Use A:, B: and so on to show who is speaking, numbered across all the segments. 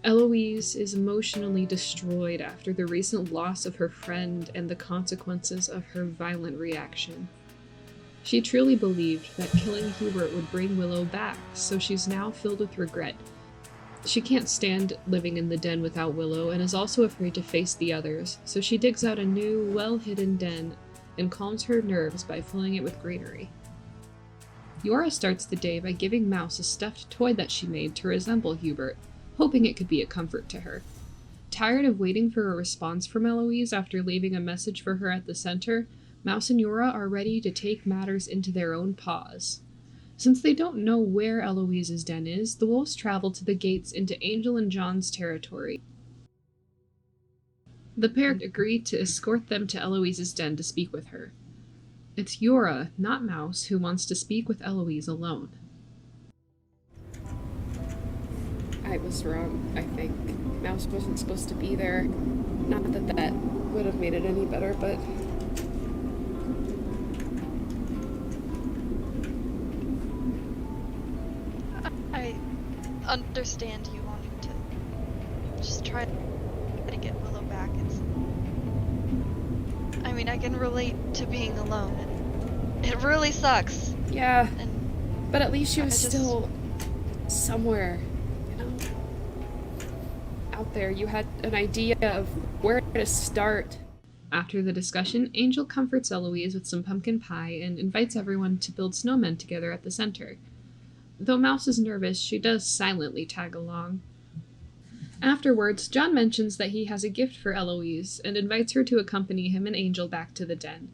A: Eloise is emotionally destroyed after the recent loss of her friend and the consequences of her violent reaction. She truly believed that killing Hubert would bring Willow back, so she's now filled with regret. She can't stand living in the den without Willow and is also afraid to face the others, so she digs out a new, well-hidden den and calms her nerves by filling it with greenery. Yora starts the day by giving Mouse a stuffed toy that she made to resemble Hubert, hoping it could be a comfort to her. Tired of waiting for a response from Eloise after leaving a message for her at the center, Mouse and Yora are ready to take matters into their own paws. Since they don't know where Eloise's den is, the wolves travel to the gates into Angel and John's territory. The pair agree to escort them to Eloise's den to speak with her. It's Yora, not Mouse, who wants to speak with Eloise alone.
B: I was wrong, I think. Mouse wasn't supposed to be there. Not that that would have made it any better, but...
C: I understand you wanting to just try to get Willow back. I mean, I can relate to being alone, and it really sucks.
B: Yeah,
C: And
B: but at least she was still somewhere, you know? Out there, you had an idea of where to start.
A: After the discussion, Angel comforts Eloise with some pumpkin pie and invites everyone to build snowmen together at the center. Though Mouse is nervous, she does silently tag along. Afterwards, John mentions that he has a gift for Eloise and invites her to accompany him and Angel back to the den.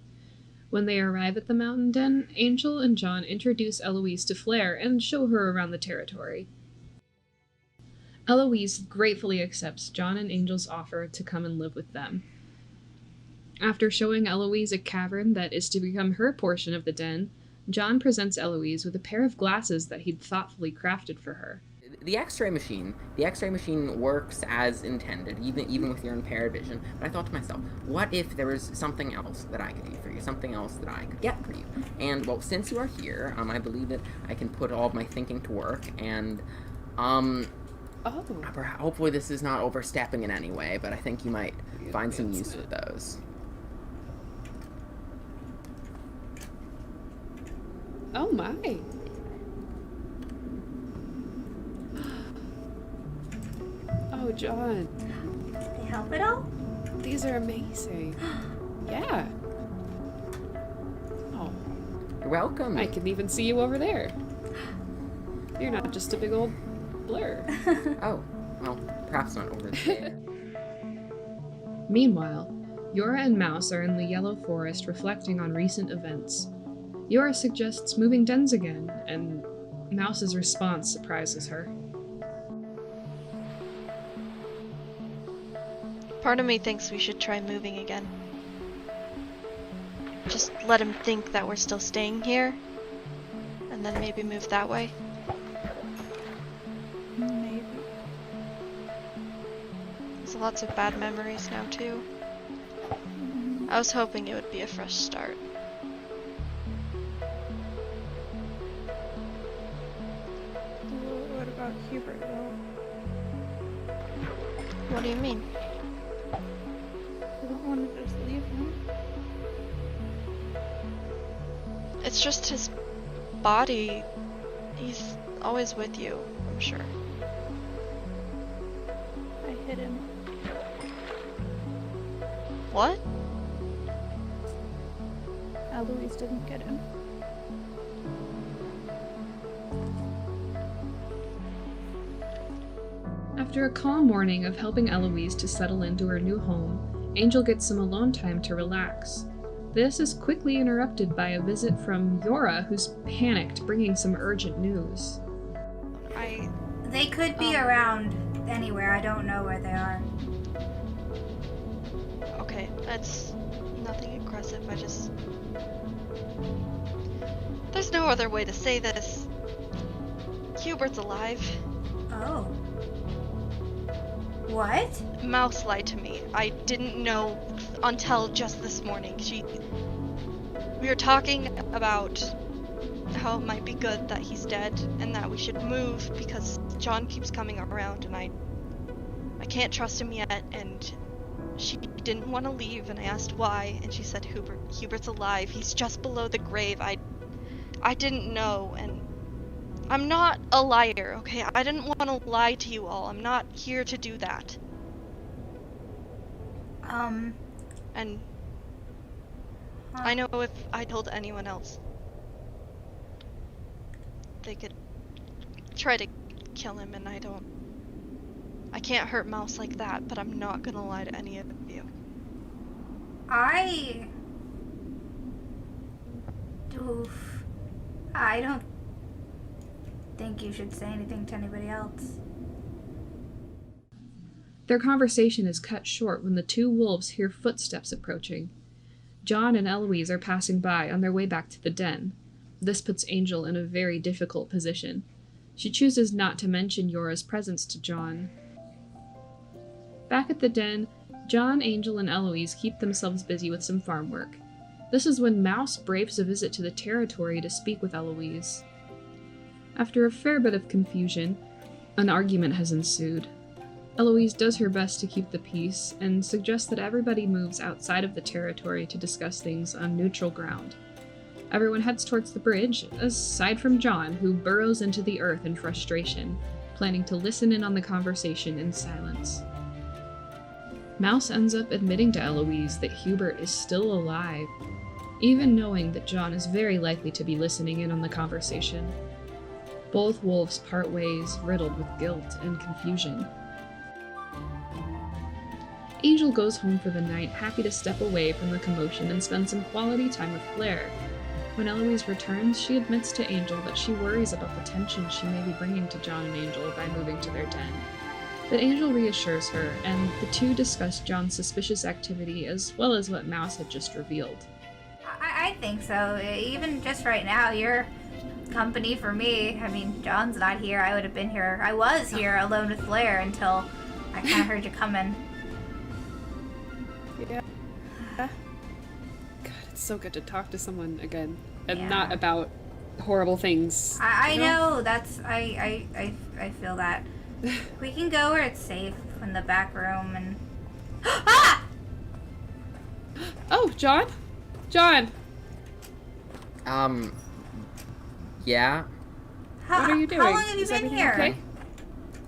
A: When they arrive at the mountain den, Angel and John introduce Eloise to Flare and show her around the territory. Eloise gratefully accepts John and Angel's offer to come and live with them. After showing Eloise a cavern that is to become her portion of the den, John presents Eloise with a pair of glasses that he'd thoughtfully crafted for her.
D: The X-ray machine works as intended, even with your impaired vision. But I thought to myself, what if there was something else that I could do for you, something else that I could get for you? And well, since you are here, I believe that I can put all of my thinking to work. And hopefully this is not overstepping in any way, but I think you might find some use with those.
B: Oh my. Oh, John.
E: They help at all?
B: These are amazing. Yeah. Oh.
D: You're welcome.
B: I can even see you over there. You're not just a big old blur.
D: Oh, well, perhaps not over there.
A: Meanwhile, Yora and Mouse are in the Yellow Forest reflecting on recent events. Yora suggests moving dens again, and Mouse's response surprises her.
C: Part of me thinks we should try moving again. Just let him think that we're still staying here, and then maybe move that way.
E: Maybe.
C: There's lots of bad memories now, too. I was hoping it would be a fresh start.
E: What about Hubert?
C: What do you mean?
E: I don't want to just leave him.
C: It's just his body. He's always with you, I'm sure.
E: I hid him.
C: What?
E: Eloise didn't get him.
A: After a calm morning of helping Eloise to settle into her new home, Angel gets some alone time to relax. This is quickly interrupted by a visit from Yora, who's panicked, bringing some urgent news.
F: They could be around anywhere. I don't know where they are.
C: Okay, that's nothing aggressive. There's no other way to say this. Hubert's alive.
F: Oh. What?
C: Mouse lied to me. I didn't know until just this morning. We were talking about how it might be good that he's dead and that we should move because John keeps coming around, and I can't trust him yet, and she didn't want to leave, and I asked why, and she said Hubert's alive. He's just below the grave. I didn't know, and I'm not a liar, okay? I didn't want to lie to you all. I'm not here to do that. And I know if I told anyone else, they could try to kill him, and I can't hurt Mouse like that, but I'm not gonna lie to any of you.
F: I don't think you should say anything to anybody else.
A: Their conversation is cut short when the two wolves hear footsteps approaching. John and Eloise are passing by on their way back to the den. This puts Angel in a very difficult position. She chooses not to mention Yora's presence to John. Back at the den, John, Angel, and Eloise keep themselves busy with some farm work. This is when Mouse braves a visit to the territory to speak with Eloise. After a fair bit of confusion, an argument has ensued. Eloise does her best to keep the peace and suggests that everybody moves outside of the territory to discuss things on neutral ground. Everyone heads towards the bridge, aside from John, who burrows into the earth in frustration, planning to listen in on the conversation in silence. Mouse ends up admitting to Eloise that Hubert is still alive, even knowing that John is very likely to be listening in on the conversation. Both wolves part ways, riddled with guilt and confusion. Angel goes home for the night, happy to step away from the commotion and spend some quality time with Blair. When Eloise returns, she admits to Angel that she worries about the tension she may be bringing to John and Angel by moving to their den. But Angel reassures her, and the two discuss John's suspicious activity as well as what Mouse had just revealed.
F: I think so. Even just right now, you're company for me. I mean, John's not here. I would have been here. I was here alone with Blair until I kind of heard you coming.
B: Yeah. God, it's so good to talk to someone again, and
F: Yeah.
B: not about horrible things.
F: I know. That's I feel that. We can go where it's safe in the back room and. Ah!
B: Oh, John? John!
D: Yeah?
B: What are you doing?
F: How long have you
B: Is
F: been
B: everything
F: here?
B: okay?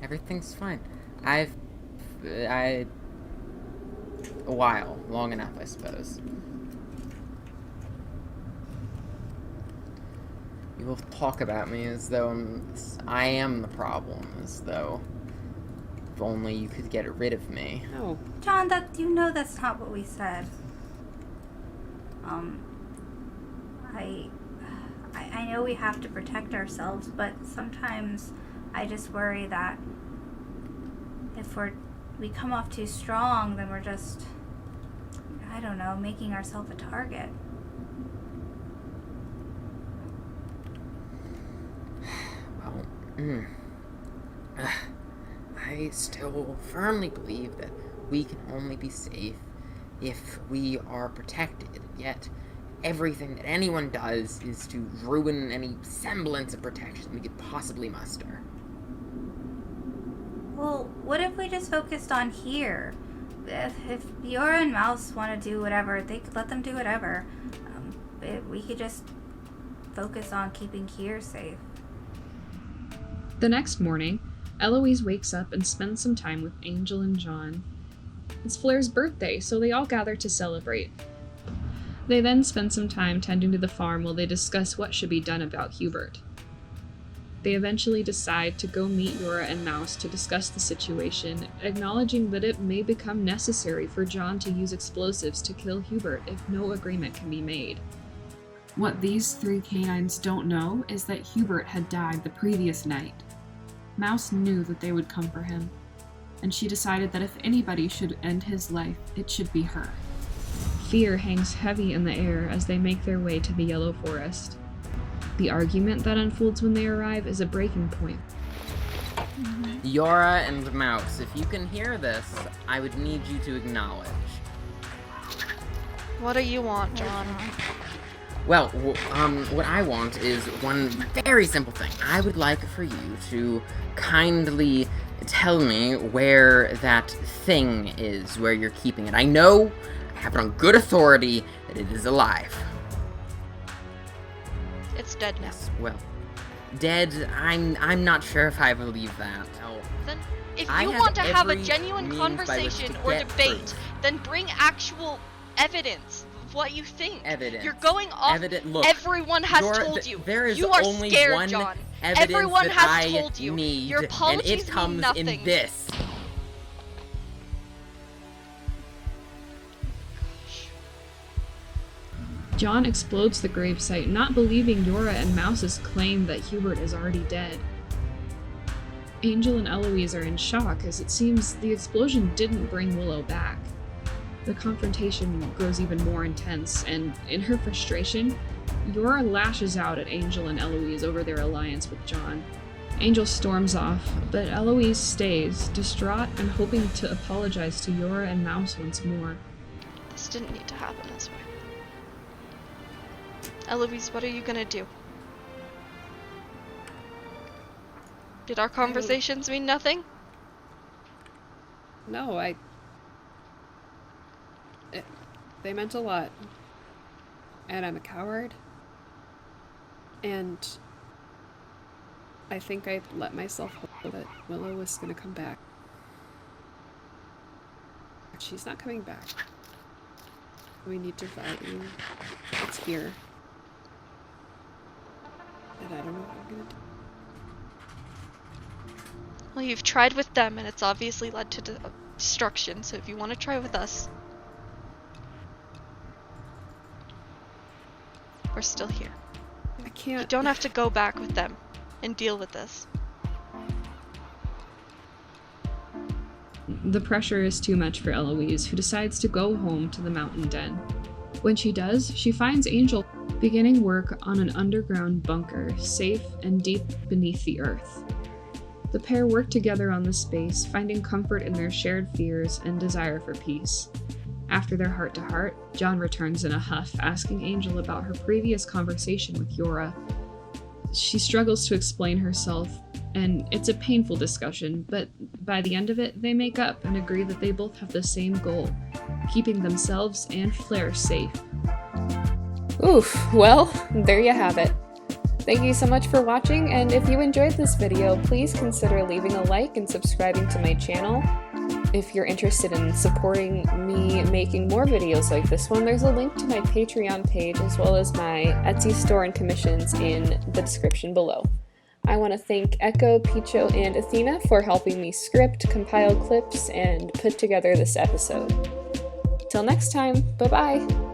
D: Everything's fine. A while. Long enough, I suppose. You will talk about me as though I am the problem, as though if only you could get rid of me.
B: Oh.
F: John, that's not what we said. I know we have to protect ourselves, but sometimes I just worry that if we come off too strong, then we're just, I don't know, making ourselves a target.
D: Well, I still firmly believe that we can only be safe if we are protected, yet everything that anyone does is to ruin any semblance of protection we could possibly muster.
F: Well, what if we just focused on here? If Yora and Mouse want to do whatever, they could let them do whatever. We could just focus on keeping here safe.
A: The next morning, Eloise wakes up and spends some time with Angel and John. It's Flair's birthday, so they all gather to celebrate. They then spend some time tending to the farm while they discuss what should be done about Hubert. They eventually decide to go meet Yora and Mouse to discuss the situation, acknowledging that it may become necessary for John to use explosives to kill Hubert if no agreement can be made. What these three canines don't know is that Hubert had died the previous night. Mouse knew that they would come for him, and she decided that if anybody should end his life, it should be her. Fear hangs heavy in the air as they make their way to the Yellow Forest. The argument that unfolds when they arrive is a breaking point.
D: Yora and Mouse, if you can hear this, I would need you to acknowledge.
C: What do you want, John?
D: Well, what I want is one very simple thing. I would like for you to kindly tell me where that thing is, where you're keeping it. I know, I have it on good authority, that it is alive.
C: It's dead now.
D: Yes, well, dead, I'm not sure if I believe that. No.
C: Then, if
D: I
C: you
D: have
C: want to have a
D: every
C: genuine
D: means by which
C: conversation
D: to
C: or
D: get
C: debate,
D: proof.
C: then bring actual evidence of what you think.
D: Evidence.
C: You're going off.
D: Look,
C: everyone has told you.
D: There is
C: you are
D: only
C: scared,
D: one
C: John.
D: evidence
C: Everyone
D: that
C: has
D: I
C: told you.
D: need,
C: Your
D: and
C: apologies
D: it comes
C: mean nothing.
D: in this.
A: John explodes the gravesite, not believing Yora and Mouse's claim that Hubert is already dead. Angel and Eloise are in shock, as it seems the explosion didn't bring Willow back. The confrontation grows even more intense, and in her frustration, Yora lashes out at Angel and Eloise over their alliance with John. Angel storms off, but Eloise stays, distraught and hoping to apologize to Yora and Mouse once more.
C: This didn't need to happen this way. Eloise, what are you gonna do? Did our conversations mean nothing?
B: No, they meant a lot. And I'm a coward. And I think I let myself hope that Willow was gonna come back. She's not coming back. We need to value what's here. And I don't know what I'm gonna do.
C: Well, you've tried with them, and it's obviously led to destruction, so if you want to try with us... We're still here.
B: I can't...
C: You don't have to go back with them and deal with this.
A: The pressure is too much for Eloise, who decides to go home to the mountain den. When she does, she finds Angel beginning work on an underground bunker, safe and deep beneath the earth. The pair work together on the space, finding comfort in their shared fears and desire for peace. After their heart-to-heart, John returns in a huff, asking Angel about her previous conversation with Yora. She struggles to explain herself, and it's a painful discussion, but by the end of it, they make up and agree that they both have the same goal, keeping themselves and Flair safe.
B: Oof, well, there you have it. Thank you so much for watching, and if you enjoyed this video, please consider leaving a like and subscribing to my channel. If you're interested in supporting me making more videos like this one, there's a link to my Patreon page as well as my Etsy store and commissions in the description below. I want to thank Echo, Picho, and Athena for helping me script, compile clips, and put together this episode. Till next time, bye-bye!